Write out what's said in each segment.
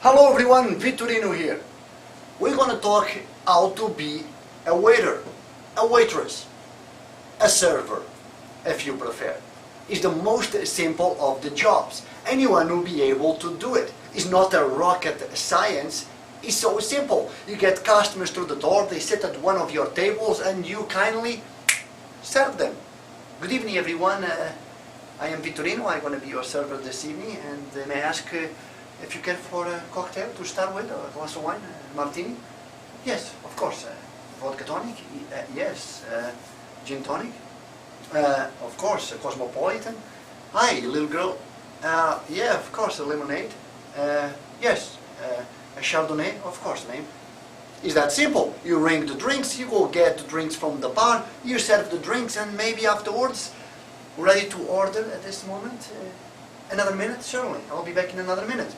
Hello everyone, Vitorino here. We're going to talk how to be a waiter, a waitress, a server, if you prefer. It's the most simple of the jobs. Anyone will be able to do it. It's not a rocket science. It's so simple. You get customers through the door, they sit at one of your tables and you kindly serve them. Good evening everyone. I am Vitorino. I'm going to be your server this evening, and may I ask if you care for a cocktail to start with, a glass of wine, a martini? Yes, of course. Vodka tonic? Yes. Gin tonic? Of course, a cosmopolitan. Hi, little girl. Yeah, of course, a lemonade. Yes, a Chardonnay, of course, ma'am. It's that simple. You ring the drinks, you go get the drinks from the bar, you serve the drinks, and maybe afterwards, ready to order at this moment? Another minute? Certainly. I'll be back in another minute.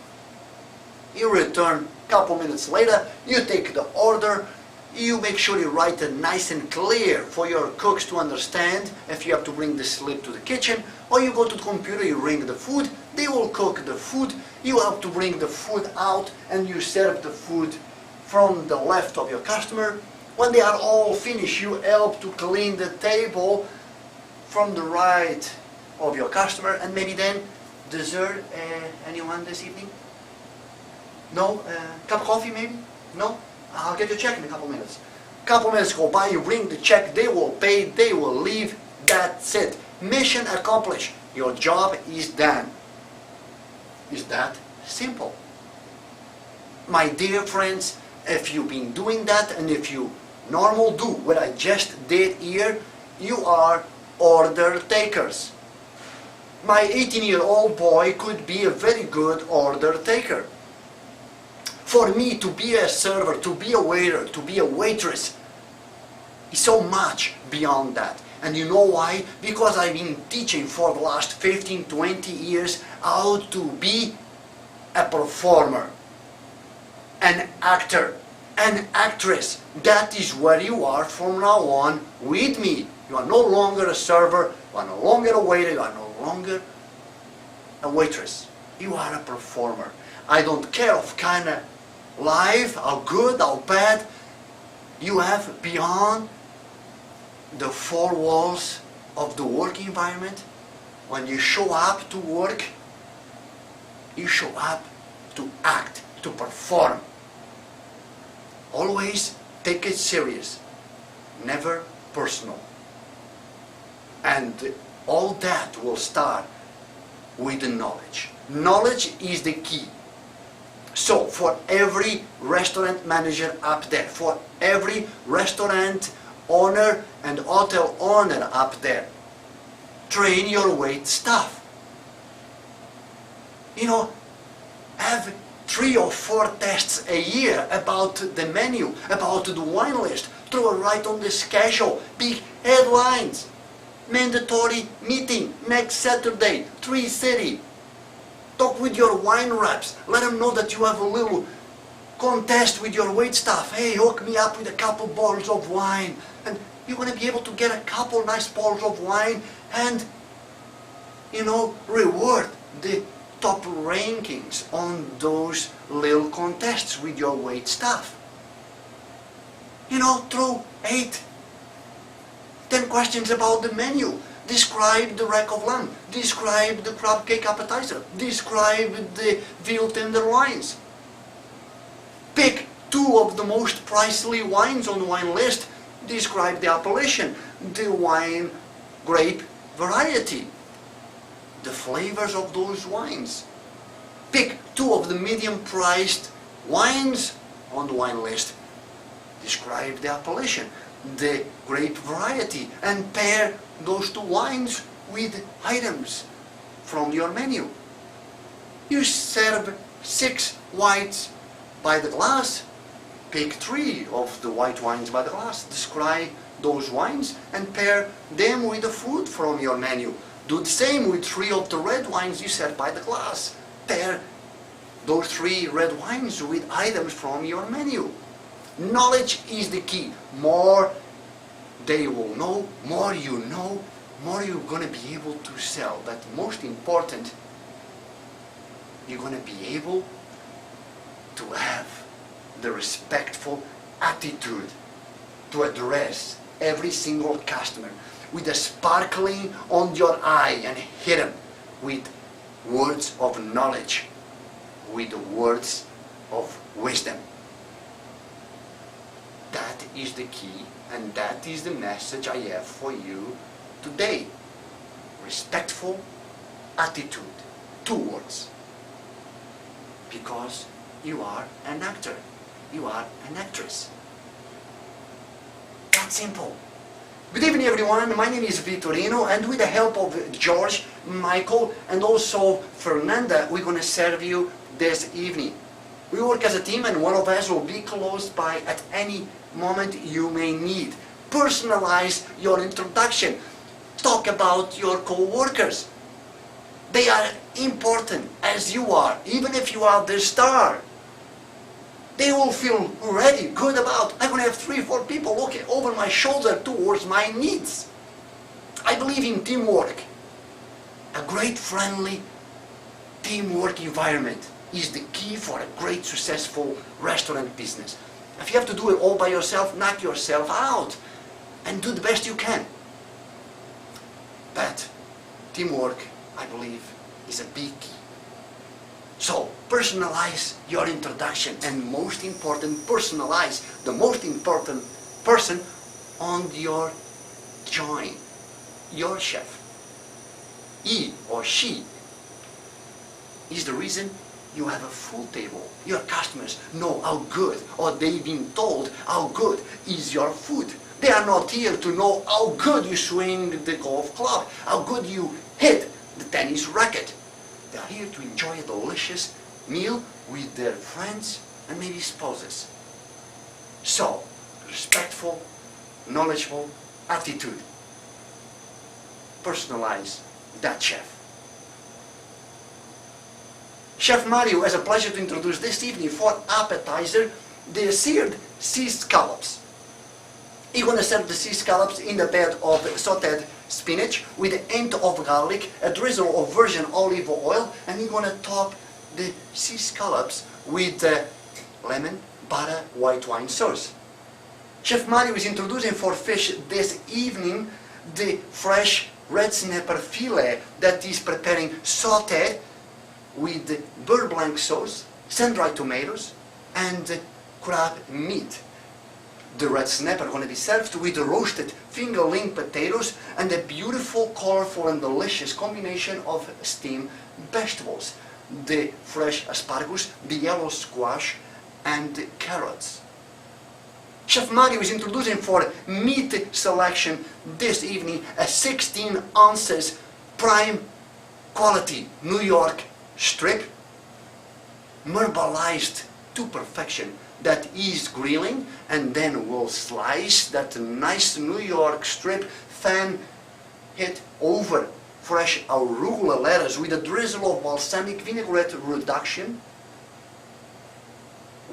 You return a couple minutes later, you take the order, you make sure you write it nice and clear for your cooks to understand if you have to bring the slip to the kitchen, or you go to the computer, you ring the food, they will cook the food, you have to bring the food out and you serve the food from the left of your customer. When they are all finished, you help to clean the table from the right of your customer, and maybe then dessert. Anyone this evening? No? Cup of coffee maybe? No? I'll get your check in a couple minutes. Couple minutes go by, you bring the check, they will pay, they will leave, that's it. Mission accomplished. Your job is done. It's that simple. My dear friends, if you've been doing that, and if you normal do what I just did here, you are order takers. My 18-year-old boy could be a very good order taker. For me to be a server, to be a waiter, to be a waitress, is so much beyond that. And you know why? Because I've been teaching for the last 15, 20 years how to be a performer, an actor, an actress. That is where you are from now on with me. You are no longer a server, you are no longer a waiter, you are no longer a waitress. You are a performer. I don't care of kind of life, how good, how bad you have beyond the four walls of the work environment. When you show up to work, you show up to act, to perform. Always take it serious, never personal. And all that will start with the knowledge. Knowledge is the key. So for every restaurant manager up there, for every restaurant owner and hotel owner up there, train your wait staff. You know, have 3 or 4 tests a year about the menu, about the wine list. Throw it right on the schedule. Big headlines. Mandatory meeting next Saturday, 3:30. Talk with your wine reps. Let them know that you have a little contest with your wait staff. Hey, hook me up with a couple bottles of wine. And you're going to be able to get a couple nice bottles of wine and, you know, reward the top rankings on those little contests with your wait staff. You know, throw 8, 10 questions about the menu. Describe the rack of lamb. Describe the crab cake appetizer. Describe the veal tenderloins. Pick 2 of the most pricely wines on the wine list. Describe the appellation, the wine grape variety, the flavors of those wines. Pick 2 of the medium priced wines on the wine list. Describe the appellation, the grape variety, and pair those 2 wines with items from your menu. You serve 6 whites by the glass. Pick 3 of the white wines by the glass. Describe those wines and pair them with the food from your menu. Do the same with 3 of the red wines you serve by the glass. Pair those 3 red wines with items from your menu. Knowledge is the key. More they will know, more you know, more you're going to be able to sell. But most important, you're going to be able to have the respectful attitude to address every single customer with a sparkling on your eye and hit him with words of knowledge, with words of wisdom. That is the key, and that is the message I have for you today. Respectful attitude. 2 words. Because you are an actor. You are an actress. That's simple. Good evening everyone, my name is Vitorino, and with the help of George, Michael and also Fernanda, we're going to serve you this evening. We work as a team and one of us will be close by at any moment you may need. Personalize your introduction. Talk about your co-workers. They are important as you are, even if you are the star. They will feel ready, good about, I'm going to have 3 or 4 people looking over my shoulder towards my needs. I believe in teamwork. A great friendly teamwork environment is the key for a great successful restaurant business. If you have to do it all by yourself, knock yourself out and do the best you can. But teamwork, I believe, is a big key. So, personalize your introduction, and most important, personalize the most important person on your join, your chef. He or she is the reason you have a full table. Your customers know how good, or they've been told how good is your food. They are not here to know how good you swing the golf club, how good you hit the tennis racket. They are here to enjoy a delicious meal with their friends and maybe spouses. So, respectful, knowledgeable attitude. Personalize that chef. Chef Mario has a pleasure to introduce this evening for appetizer the seared sea scallops. He's going to serve the sea scallops in the bed of sauteed spinach with a hint of garlic, a drizzle of virgin olive oil, and he's going to top the sea scallops with lemon, butter, white wine sauce. Chef Mario is introducing for fish this evening the fresh red snapper fillet that he's preparing sauteed with beurre blanc sauce, sun-dried tomatoes, and crab meat. The red snapper is going to be served with roasted finger-ling potatoes and a beautiful, colorful and delicious combination of steamed vegetables. The fresh asparagus, the yellow squash and the carrots. Chef Mario is introducing for meat selection this evening a 16 ounces prime quality New York strip, marbleized to perfection, that is grilling, and then we'll slice that nice New York strip, fan it over fresh arugula lettuce with a drizzle of balsamic vinaigrette reduction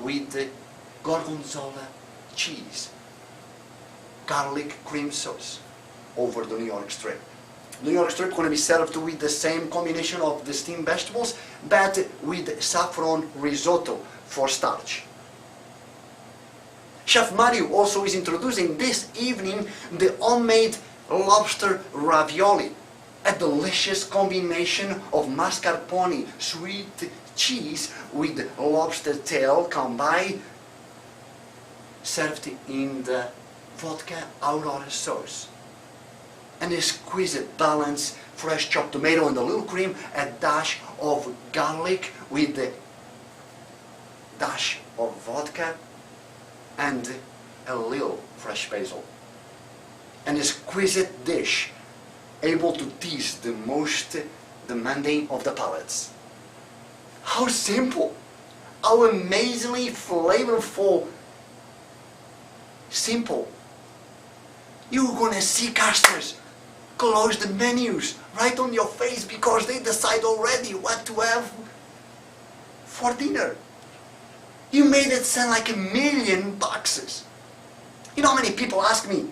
with the gorgonzola cheese, garlic cream sauce over the New York strip. New York strip is going to be served with the same combination of the steamed vegetables, but with saffron risotto for starch. Chef Mario also is introducing this evening the homemade lobster ravioli, a delicious combination of mascarpone sweet cheese with lobster tail combined, served in the vodka Aurora sauce. An exquisite balance, fresh chopped tomato and a little cream, a dash of garlic with a dash of vodka and a little fresh basil. An exquisite dish able to tease the most demanding of the palates. How simple, how amazingly flavorful, simple. You're gonna see customers close the menus right on your face because they decide already what to have for dinner. You made it sound like $1,000,000. You know how many people ask me,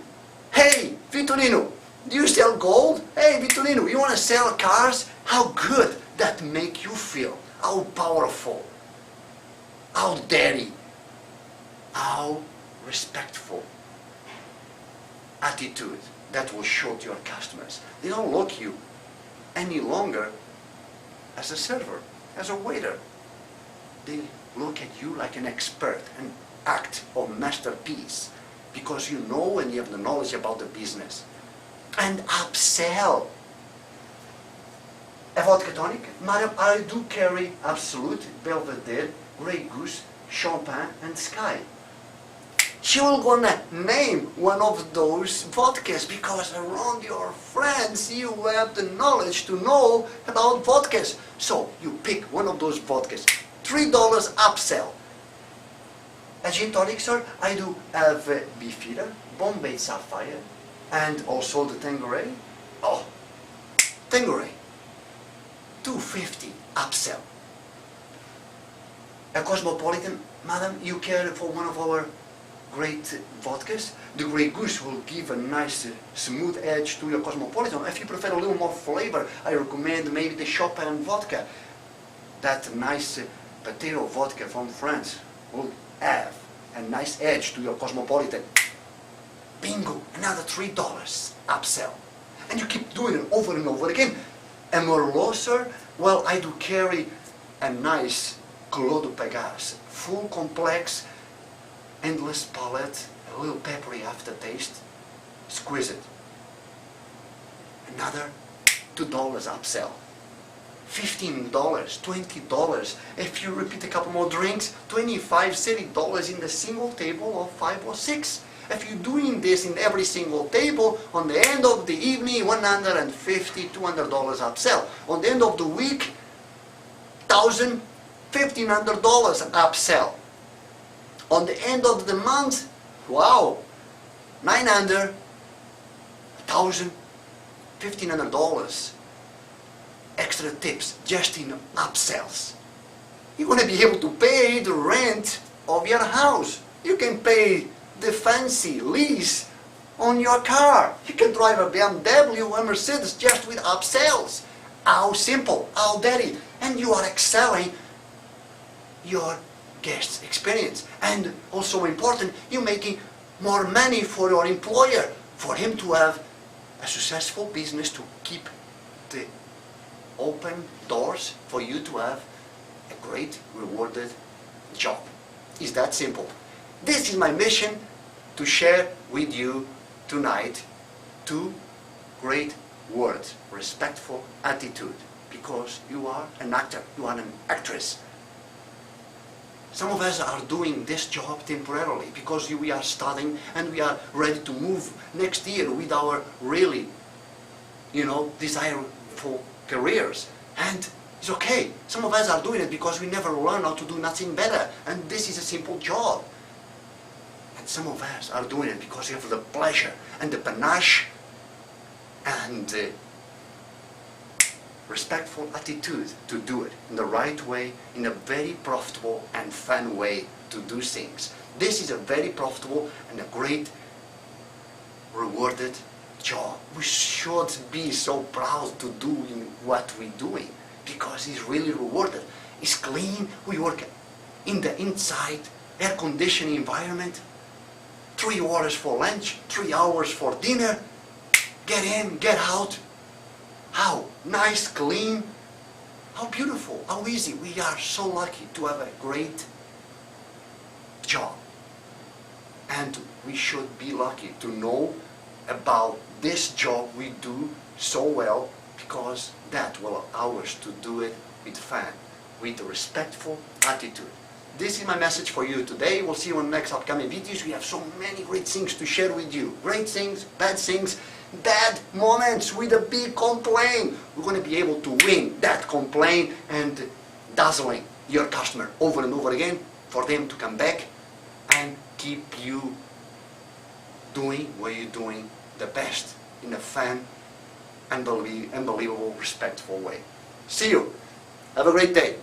hey Vitorino, do you sell gold? Hey Vitorino, you want to sell cars? How good that make you feel, how powerful. how daring, how respectful attitude that will show to your customers. They don't look you any longer as a server, as a waiter. They look at you like an expert, an act of masterpiece, because you know and you have the knowledge about the business. And upsell. A vodka tonic? Madam, I do carry Absolute, Belvedere, Grey Goose, Champagne and Sky. She will gonna name one of those vodkas because around your friends you have the knowledge to know about vodkas. So you pick one of those vodkas, $3 upsell. A gin tonic, sir, I do have Beefeater, Bombay Sapphire, and also the Tanqueray. Oh, Tanqueray, $2.50 upsell. A Cosmopolitan, madam, you care for one of our great vodkas. The Grey Goose will give a nice smooth edge to your Cosmopolitan. If you prefer a little more flavor, I recommend maybe the Chopin vodka. That nice potato vodka from France will have a nice edge to your Cosmopolitan. Bingo, another $3 upsell. And you keep doing it over and over again. A Merlot, sir, well, I do carry a nice Clos de Pégase, full complex, endless palate, a little peppery aftertaste, exquisite. Another $2 upsell. $15, $20. If you repeat a couple more drinks, $25, $30 in the single table of 5 or 6. If you're doing this in every single table, on the end of the evening, $150, $200 upsell. On the end of the week, $1,000, $1,500 upsell. On the end of the month, wow, $900, $1,000, $1,500 extra tips just in upsells. You're going to be able to pay the rent of your house. You can pay the fancy lease on your car. You can drive a BMW or a Mercedes just with upsells. How simple, how dirty. And you are excelling your guest's experience. And also important, you're making more money for your employer, for him to have a successful business, to keep the open doors for you to have a great rewarded job. It's that simple. This is my mission to share with you tonight 2 great words: respectful attitude, because you are an actor, you are an actress. Some of us are doing this job temporarily because we are studying and we are ready to move next year with our really, desirable careers. And it's okay. Some of us are doing it because we never learn how to do nothing better. And this is a simple job. And some of us are doing it because we have the pleasure and the panache and the respectful attitude to do it in the right way, in a very profitable and fun way to do things. This is a very profitable and a great rewarded job. We should be so proud to do what we're doing because it's really rewarded. It's clean, we work in the inside, air-conditioned environment, 3 hours for lunch, 3 hours for dinner, get in, get out. How nice, clean, how beautiful, how easy. We are so lucky to have a great job. And we should be lucky to know about this job we do so well, because that will allow us to do it with fun, with a respectful attitude. This is my message for you today. We'll see you in the next upcoming videos. We have so many great things to share with you. Great things, bad moments with a big complaint. We're going to be able to win that complaint and dazzling your customer over and over again for them to come back and keep you doing what you're doing the best in a fun, unbelievable, respectful way. See you. Have a great day.